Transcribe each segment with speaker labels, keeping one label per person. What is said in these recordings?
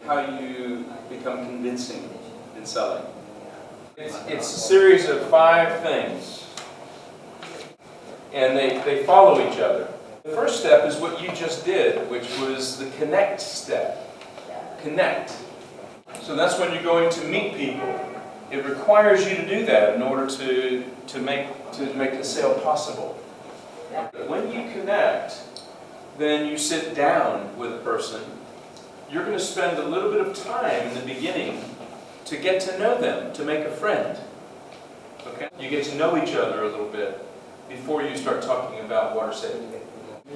Speaker 1: how you become convincing in selling. It's a series of 5 things, and they follow each other. The first step is what you just did, which was the connect step. Connect. So that's when you're going to meet people. It requires you to do that in order to make the sale possible. When you connect, then you sit down with a person. You're going to spend a little bit of time in the beginning to get to know them, to make a friend. Okay? You get to know each other a little bit before you start talking about water safety.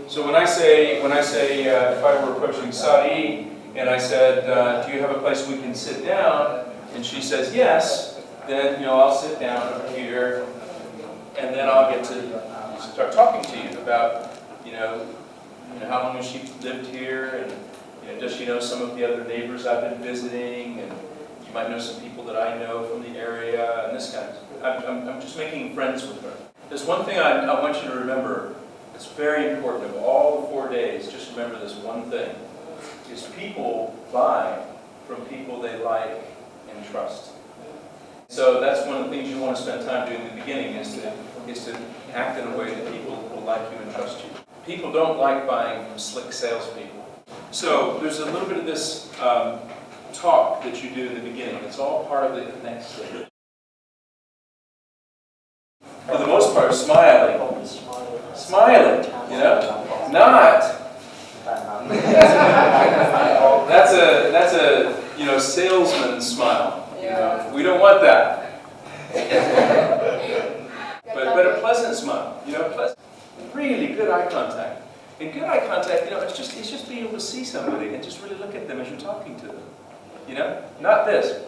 Speaker 1: So when I say if I were approaching Sadi and I said, do you have a place we can sit down? And she says yes, then I'll sit down over here, and then I'll get to start talking to you about how long has she lived here, and does she know some of the other neighbors I've been visiting, and you might know some people that I know from the area, and this kind of stuff. I'm just making friends with her. There's one thing I want you to remember. It's very important. Of all the 4 days, just remember this one thing: is people buy from people they like and trust. So that's one of the things you want to spend time doing in the beginning, is to act in a way that people will like you and trust you. People don't like buying from slick salespeople. So there's a little bit of this talk that you do in the beginning. It's all part of the connect stage. For the most part, smiling. Smiling, not. That's a salesman smile. We don't want that. but a pleasant smile. Pleasant, really good eye contact. And good eye contact, it's just being able to see somebody and just really look at them as you're talking to them. Not this.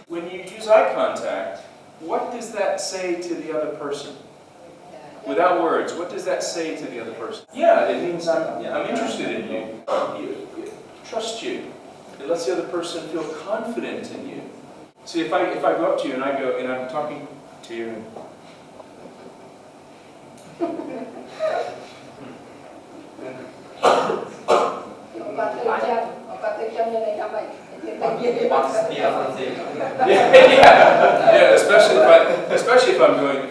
Speaker 1: When you use eye contact, what does that say to the other person? Without words, what does that say to the other person? Yeah, it means I'm interested in you. Trust you. It lets the other person feel confident in you. See, if I go up to you and I'm talking to you. Yeah, especially if I'm going.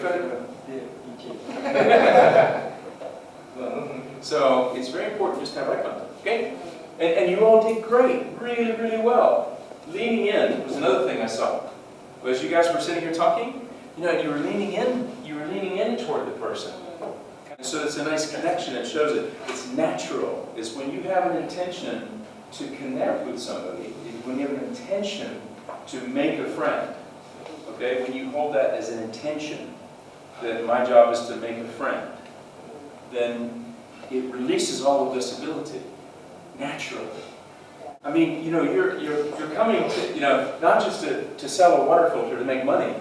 Speaker 1: So it's very important just to have eye contact. Okay, and you all did great, really, really well. Leaning in was another thing I saw. As you guys were sitting here talking, you were leaning in toward the person. So it's a nice connection. It shows it. It's natural. It's when you have an intention to connect with somebody, when you have an intention to make a friend. Okay, when you hold that as an intention, that my job is to make a friend, then it releases all of this ability naturally. I mean, you're coming to, not just to sell a water filter to make money,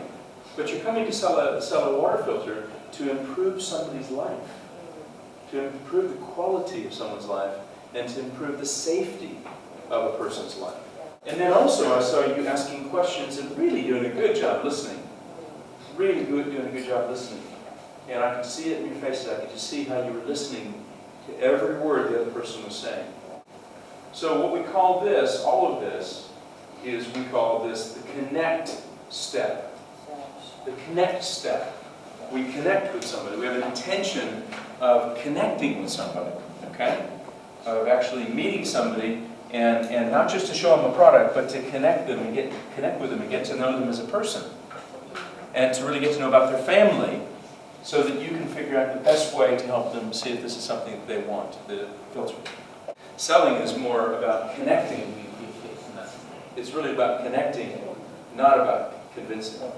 Speaker 1: but you're coming to sell a water filter to improve somebody's life, to improve the quality of someone's life, and to improve the safety of a person's life. And then also I saw you asking questions and really doing a good job listening. Really doing a good job listening. And I could see it in your faces. I could just see how you were listening to every word the other person was saying. So what we call this, all of this, we call this the connect step. The connect step. We connect with somebody. We have an intention of connecting with somebody, okay? Of actually meeting somebody, and not just to show them a product, but to connect with them and get to know them as a person. And to really get to know about their family, so that you can figure out the best way to help them see if this is something that they want, the filter. Selling is more about connecting. It's really about connecting, not about convincing.